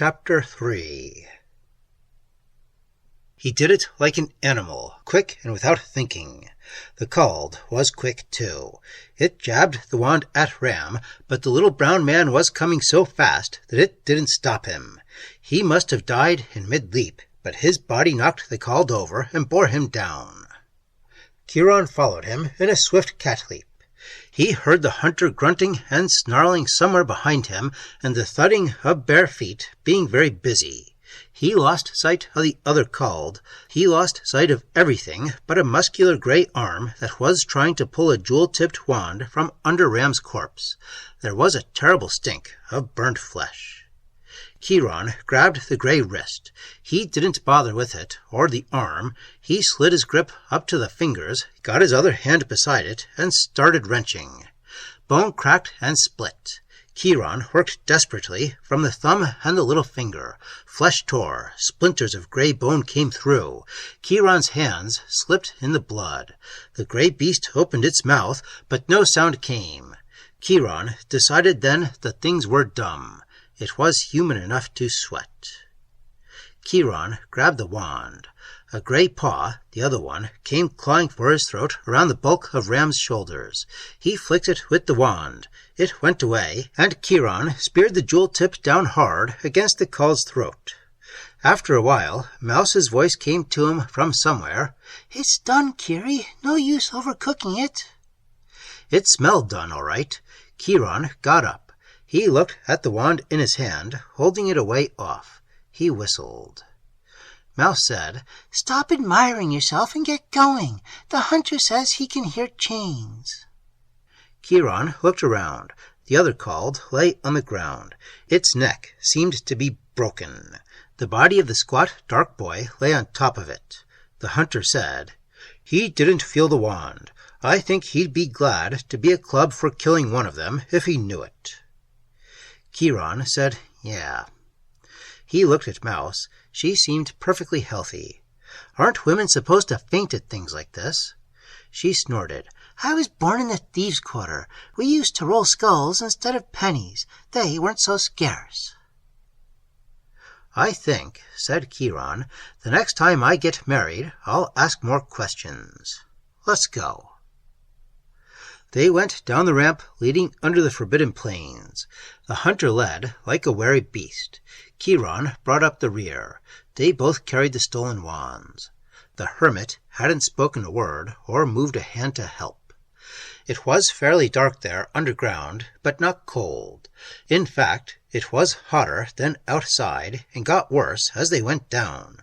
Chapter 3. He did it like an animal, quick and without thinking. The called was quick too. It jabbed the wand at Ram, but the little brown man was coming so fast that it didn't stop him. He must have died in mid-leap, but his body knocked the called over and bore him down. Chiron followed him in a swift cat leap. He heard the hunter grunting and snarling somewhere behind him, and the thudding of bare feet, being very busy. He lost sight of the other called. He lost sight of everything but a muscular gray arm that was trying to pull a jewel-tipped wand from under Ram's corpse. There was a terrible stink of burnt flesh. Chiron grabbed the gray wrist. He didn't bother with it, or the arm. He slid his grip up to the fingers, got his other hand beside it, and started wrenching. Bone cracked and split. Chiron worked desperately from the thumb and the little finger. Flesh tore. Splinters of gray bone came through. Chiron's hands slipped in the blood. The gray beast opened its mouth, but no sound came. Chiron decided then that things were dumb. It was human enough to sweat. Chiron grabbed the wand. A gray paw, the other one, came clawing for his throat around the bulk of Ram's shoulders. He flicked it with the wand. It went away, and Chiron speared the jewel tip down hard against the call's throat. After a while, Mouse's voice came to him from somewhere. "It's done, Kiri. No use overcooking it." It smelled done, all right. Chiron got up. He looked at the wand in his hand, holding it away off. He whistled. Mouse said, "Stop admiring yourself and get going. The hunter says he can hear chains." Chiron looked around. The other called lay on the ground. Its neck seemed to be broken. The body of the squat, dark boy lay on top of it. The hunter said, "He didn't feel the wand. I think he'd be glad to be a club for killing one of them if he knew it." Chiron said, "Yeah." He looked at Mouse. She seemed perfectly healthy. "Aren't women supposed to faint at things like this?" She snorted. "I was born in the thieves' quarter. We used to roll skulls instead of pennies. They weren't so scarce." "I think," said Chiron, "the next time I get married, I'll ask more questions. Let's go." They went down the ramp leading under the forbidden plains. The hunter led like a wary beast. Chiron brought up the rear. They both carried the stolen wands. The hermit hadn't spoken a word or moved a hand to help. It was fairly dark there underground, but not cold. In fact, it was hotter than outside and got worse as they went down.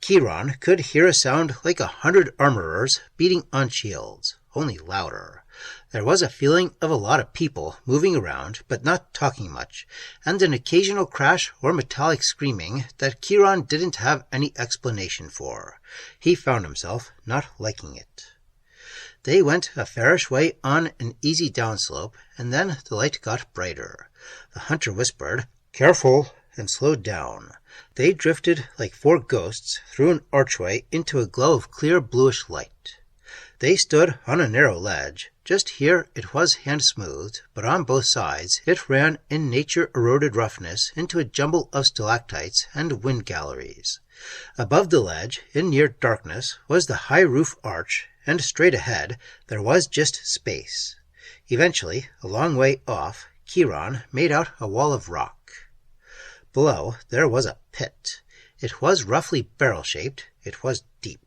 Chiron could hear a sound like 100 armorers beating on shields, only louder. There was a feeling of a lot of people moving around, but not talking much, and an occasional crash or metallic screaming that Chiron didn't have any explanation for. He found himself not liking it. They went a fairish way on an easy downslope, and then the light got brighter. The hunter whispered, "Careful," and slowed down. They drifted like four ghosts through an archway into a glow of clear bluish light. They stood on a narrow ledge. Just here it was hand-smoothed, but on both sides it ran in nature-eroded roughness into a jumble of stalactites and wind galleries. Above the ledge, in near darkness, was the high roof arch, and straight ahead there was just space. Eventually, a long way off, Chiron made out a wall of rock. Below there was a pit. It was roughly barrel-shaped. It was deep.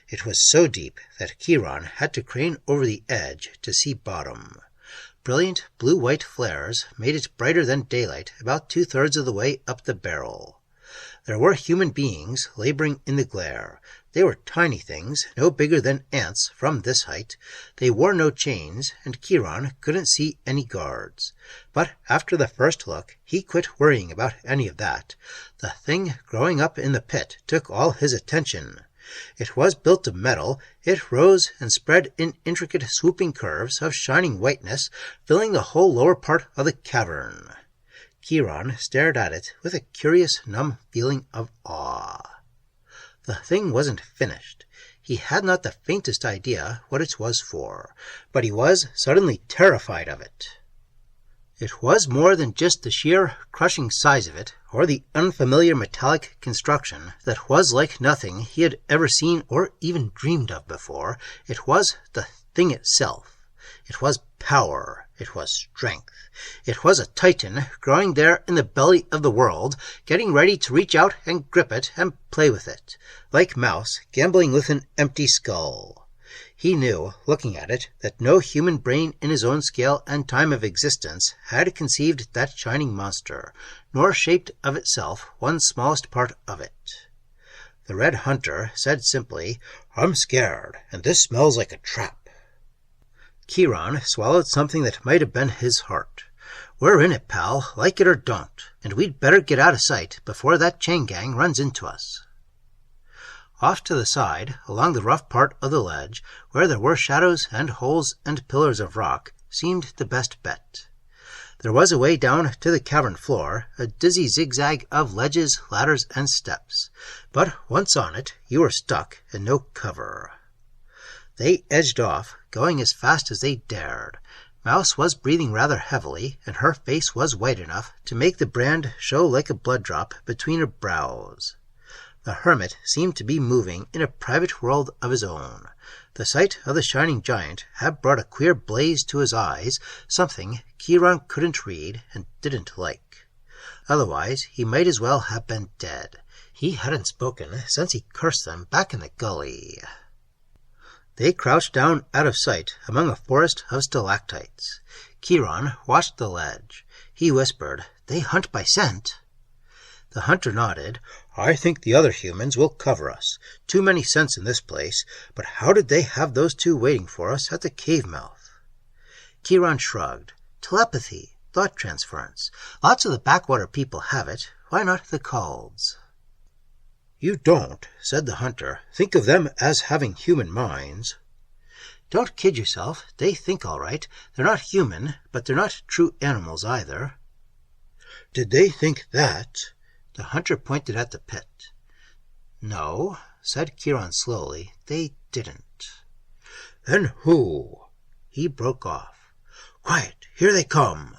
It was so deep that Chiron had to crane over the edge to see bottom. Brilliant blue-white flares made it brighter than daylight about 2/3 of the way up the barrel. There were human beings laboring in the glare. They were tiny things, no bigger than ants from this height. They wore no chains, and Chiron couldn't see any guards. But after the first look, he quit worrying about any of that. The thing growing up in the pit took all his attention. It was built of metal. It rose and spread in intricate swooping curves of shining whiteness, filling the whole lower part of the cavern. Chiron stared at it with a curious, numb feeling of awe. The thing wasn't finished. He had not the faintest idea what it was for, but he was suddenly terrified of it. It was more than just the sheer crushing size of it, or the unfamiliar metallic construction that was like nothing he had ever seen or even dreamed of before. It was the thing itself. It was power. It was strength. It was a titan growing there in the belly of the world, getting ready to reach out and grip it and play with it, like Mouse gambling with an empty skull. He knew, looking at it, that no human brain in his own scale and time of existence had conceived that shining monster, nor shaped of itself one smallest part of it. The Red Hunter said simply, "I'm scared, and this smells like a trap." Chiron swallowed something that might have been his heart. "We're in it, pal, like it or don't, and we'd better get out of sight before that chain gang runs into us." Off to the side, along the rough part of the ledge, where there were shadows and holes and pillars of rock, seemed the best bet. There was a way down to the cavern floor, a dizzy zigzag of ledges, ladders, and steps, but once on it, you were stuck and no cover. They edged off, going as fast as they dared. Mouse was breathing rather heavily, and her face was white enough to make the brand show like a blood drop between her brows. The hermit seemed to be moving in a private world of his own. The sight of the shining giant had brought a queer blaze to his eyes, something Chiron couldn't read and didn't like. Otherwise, he might as well have been dead. He hadn't spoken since he cursed them back in the gully. They crouched down out of sight among a forest of stalactites. Chiron watched the ledge. He whispered, "They hunt by scent." The hunter nodded. "I think the other humans will cover us. Too many scents in this place, but how did they have those two waiting for us at the cave mouth?" Chiron shrugged. "Telepathy, thought transference. Lots of the backwater people have it. Why not the Calds?" "You don't," said the hunter, "think of them as having human minds." "Don't kid yourself. They think all right. They're not human, but they're not true animals either." "Did they think that?" The hunter pointed at the pit. "No," said Chiron slowly, "they didn't." "Then who?" He broke off. "Quiet, here they come."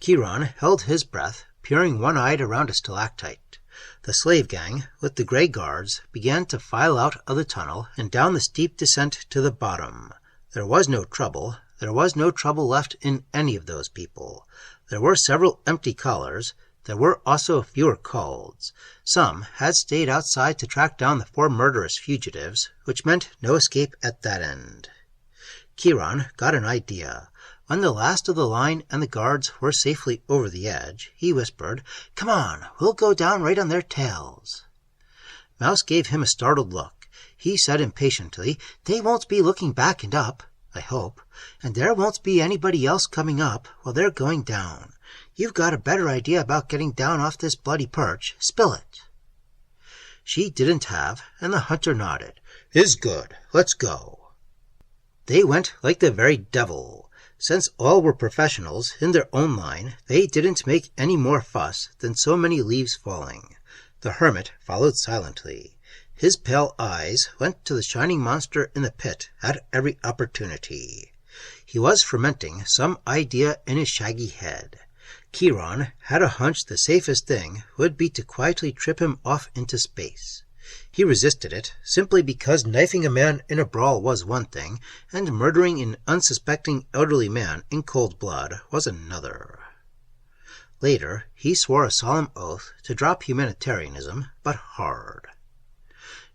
Chiron held his breath, peering one-eyed around a stalactite. The slave gang, with the gray guards, began to file out of the tunnel and down the steep descent to the bottom. There was no trouble. There was no trouble left in any of those people. There were several empty collars. There were also fewer Calds. Some had stayed outside to track down the 4 murderous fugitives, which meant no escape at that end. Chiron got an idea. When the last of the line and the guards were safely over the edge, he whispered, "Come on, we'll go down right on their tails." Mouse gave him a startled look. He said impatiently, "They won't be looking back and up, I hope, and there won't be anybody else coming up while they're going down. You've got a better idea about getting down off this bloody perch. Spill it." She didn't have, and the hunter nodded. "Is good. Let's go." They went like the very devil. Since all were professionals in their own line, they didn't make any more fuss than so many leaves falling. The hermit followed silently. His pale eyes went to the shining monster in the pit at every opportunity. He was fermenting some idea in his shaggy head. Chiron had a hunch the safest thing would be to quietly trip him off into space. He resisted it, simply because knifing a man in a brawl was one thing, and murdering an unsuspecting elderly man in cold blood was another. Later, he swore a solemn oath to drop humanitarianism, but hard.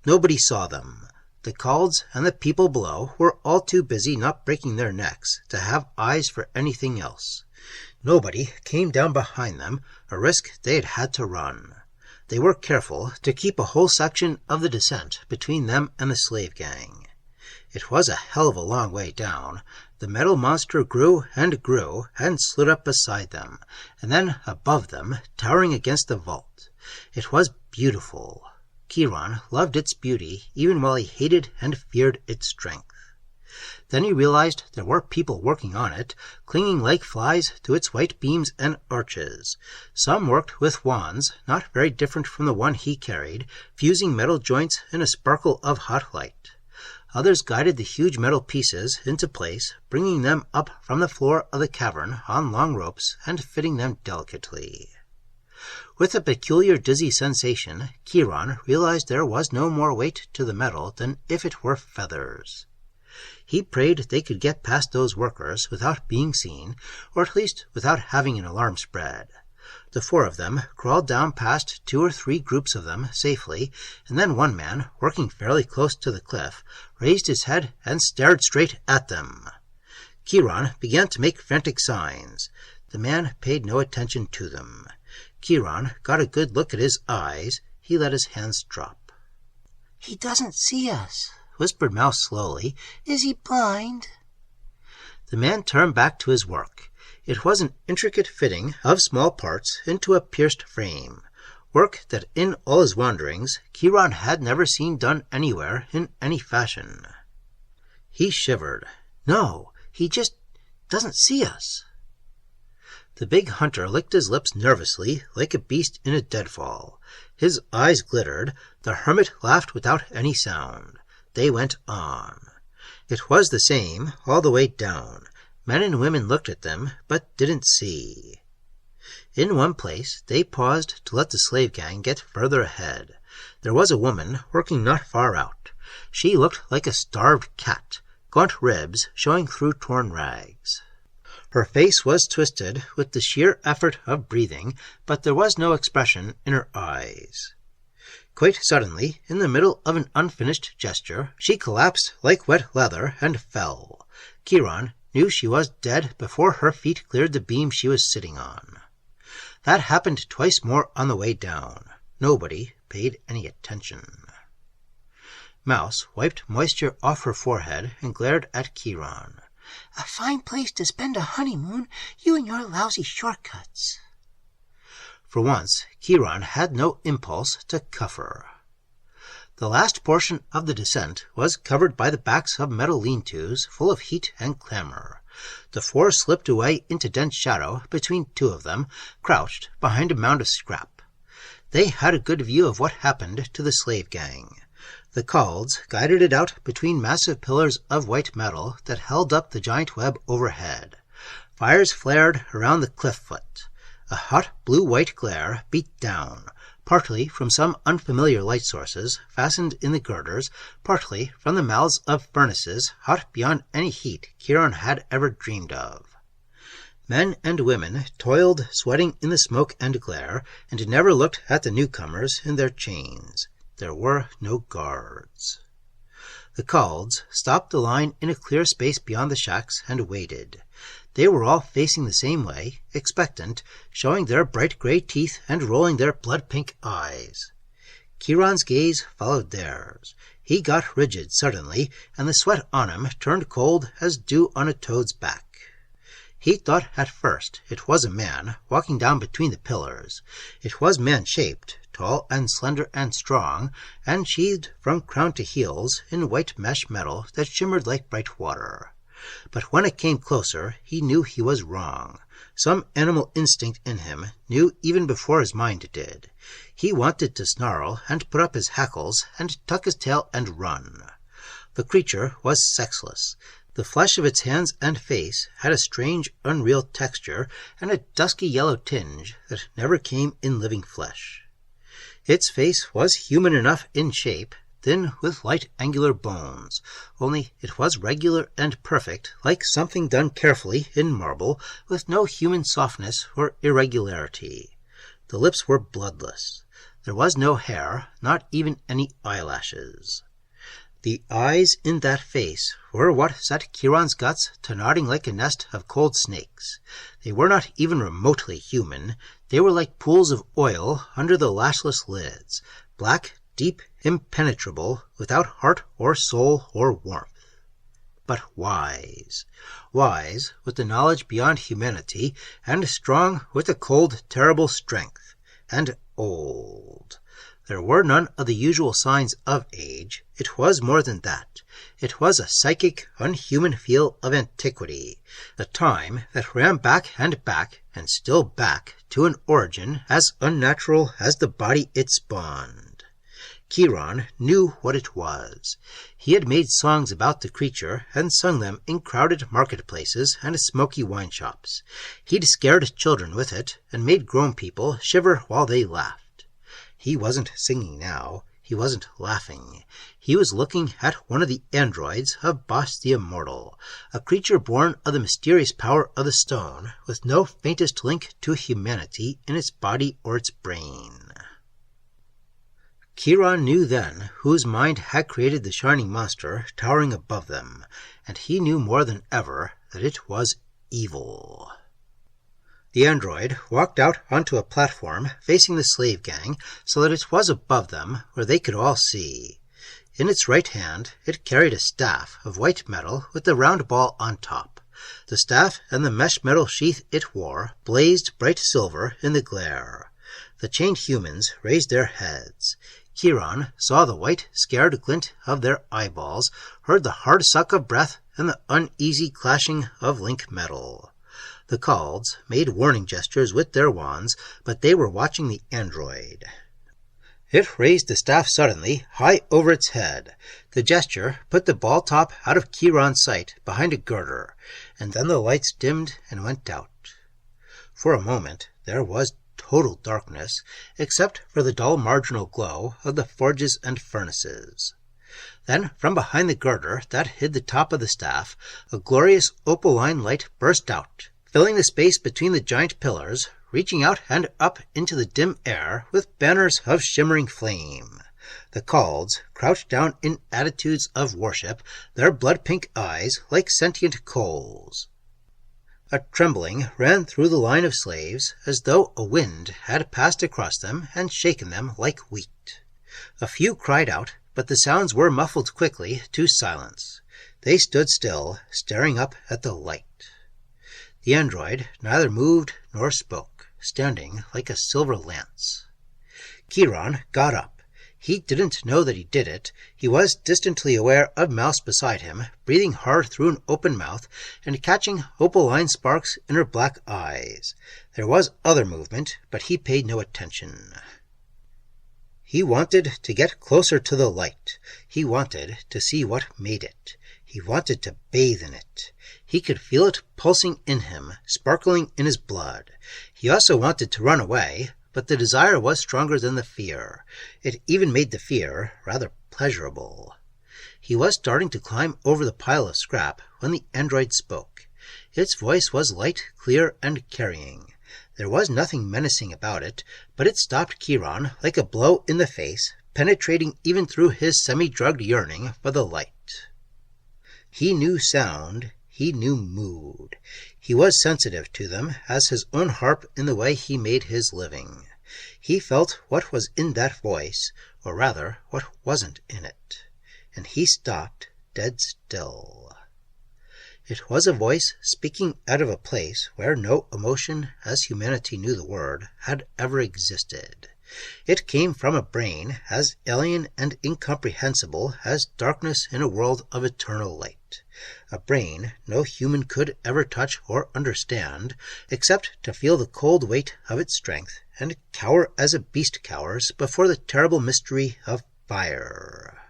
Nobody saw them. The Calds and the people below were all too busy not breaking their necks to have eyes for anything else. Nobody came down behind them, a risk they had had to run. They were careful to keep a whole section of the descent between them and the slave gang. It was a hell of a long way down. The metal monster grew and slid up beside them, and then above them, towering against the vault. It was beautiful. Chiron loved its beauty, even while he hated and feared its strength. Then he realized there were people working on it, clinging like flies to its white beams and arches. Some worked with wands, not very different from the one he carried, fusing metal joints in a sparkle of hot light. Others guided the huge metal pieces into place, bringing them up from the floor of the cavern on long ropes and fitting them delicately. With a peculiar dizzy sensation, Chiron realized there was no more weight to the metal than if it were feathers. He prayed they could get past those workers without being seen, or at least without having an alarm spread. The 4 of them crawled down past 2 or 3 groups of them safely, and then one man, working fairly close to the cliff, raised his head and stared straight at them. Chiron began to make frantic signs. The man paid no attention to them. Chiron got a good look at his eyes. He let his hands drop. "He doesn't see us," whispered Mouse slowly. "Is he blind?" The man turned back to his work. It was an intricate fitting of small parts into a pierced frame, work that in all his wanderings Chiron had never seen done anywhere in any fashion. He shivered. "No, he just doesn't see us." The big hunter licked his lips nervously, like a beast in a deadfall. His eyes glittered. The hermit laughed without any sound. They went on. It was the same all the way down. Men and women looked at them, but didn't see. In one place they paused to let the slave gang get further ahead. There was a woman working not far out. She looked like a starved cat, gaunt ribs showing through torn rags. Her face was twisted with the sheer effort of breathing, but there was no expression in her eyes. Quite suddenly, in the middle of an unfinished gesture, she collapsed like wet leather and fell. Chiron knew she was dead before her feet cleared the beam she was sitting on. That happened twice more on the way down. Nobody paid any attention. Mouse wiped moisture off her forehead and glared at Chiron. "A fine place to spend a honeymoon, you and your lousy shortcuts." For once, Chiron had no impulse to cuff her. The last portion of the descent was covered by the backs of metal lean-tos full of heat and clamor. The 4 slipped away into dense shadow between 2 of them, crouched behind a mound of scrap. They had a good view of what happened to the slave gang. The Calds guided it out between massive pillars of white metal that held up the giant web overhead. Fires flared around the cliff foot. A hot blue-white glare beat down, partly from some unfamiliar light sources fastened in the girders, partly from the mouths of furnaces hot beyond any heat Chiron had ever dreamed of. Men and women toiled sweating in the smoke and glare, and never looked at the newcomers in their chains. There were no guards. The Calds stopped the line in a clear space beyond the shacks and waited. They were all facing the same way, expectant, showing their bright gray teeth and rolling their blood-pink eyes. Chiron's gaze followed theirs. He got rigid suddenly, and the sweat on him turned cold as dew on a toad's back. He thought at first it was a man walking down between the pillars. It was man-shaped, tall and slender and strong, and sheathed from crown to heels in white mesh metal that shimmered like bright water. But when it came closer, he knew he was wrong. Some animal instinct in him knew even before his mind did. He wanted to snarl and put up his hackles and tuck his tail and run. The creature was sexless. The flesh of its hands and face had a strange, unreal texture and a dusky yellow tinge that never came in living flesh. Its face was human enough in shape, thin with light angular bones, only it was regular and perfect, like something done carefully in marble, with no human softness or irregularity. The lips were bloodless. There was no hair, not even any eyelashes. The eyes in that face were what set Chiron's guts to nodding like a nest of cold snakes. They were not even remotely human. They were like pools of oil under the lashless lids, black, deep, impenetrable, without heart or soul or warmth. But wise. Wise with the knowledge beyond humanity, and strong with a cold, terrible strength, and old. There were none of the usual signs of age. It was more than that. It was a psychic, unhuman feel of antiquity, a time that ran back, and still back, to an origin as unnatural as the body it spawned. Chiron knew what it was. He had made songs about the creature and sung them in crowded marketplaces and smoky wine shops. He'd scared children with it and made grown people shiver while they laughed. He wasn't singing now. He wasn't laughing. He was looking at one of the androids of Bos the Immortal, a creature born of the mysterious power of the stone, with no faintest link to humanity in its body or its brain. Chiron knew then whose mind had created the shining monster towering above them, and he knew more than ever that it was evil. The android walked out onto a platform facing the slave gang so that it was above them where they could all see. In its right hand it carried a staff of white metal with the round ball on top. The staff and the mesh metal sheath it wore blazed bright silver in the glare. The chained humans raised their heads. Chiron saw the white, scared glint of their eyeballs, heard the hard suck of breath and the uneasy clashing of link metal. The Calds made warning gestures with their wands, but they were watching the android. It raised the staff suddenly, high over its head. The gesture put the ball top out of Chiron's sight behind a girder, and then the lights dimmed and went out. For a moment there was total darkness, except for the dull marginal glow of the forges and furnaces. Then, from behind the girder that hid the top of the staff, a glorious opaline light burst out, filling the space between the giant pillars, reaching out and up into the dim air with banners of shimmering flame. The Calds crouched down in attitudes of worship, their blood-pink eyes like sentient coals. A trembling ran through the line of slaves, as though a wind had passed across them and shaken them like wheat. A few cried out, but the sounds were muffled quickly to silence. They stood still, staring up at the light. The android neither moved nor spoke, standing like a silver lance. Chiron got up. He didn't know that he did it. He was distantly aware of Mouse beside him, breathing hard through an open mouth and catching opaline sparks in her black eyes. There was other movement, but he paid no attention. He wanted to get closer to the light. He wanted to see what made it. He wanted to bathe in it. He could feel it pulsing in him, sparkling in his blood. He also wanted to run away, but the desire was stronger than the fear. It even made the fear rather pleasurable. He was starting to climb over the pile of scrap when the android spoke. Its voice was light, clear, and carrying. There was nothing menacing about it, but it stopped Chiron like a blow in the face, penetrating even through his semi-drugged yearning for the light. He knew sound. He knew mood. He was sensitive to them as his own harp in the way he made his living. He felt what was in that voice, or rather, what wasn't in it. And he stopped dead still. It was a voice speaking out of a place where no emotion, as humanity knew the word, had ever existed. It came from a brain as alien and incomprehensible as darkness in a world of eternal light. A brain no human could ever touch or understand, except to feel the cold weight of its strength and cower as a beast cowers before the terrible mystery of fire.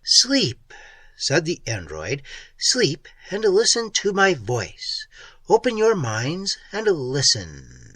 "Sleep," said the android. "Sleep and listen to my voice. Open your minds and listen."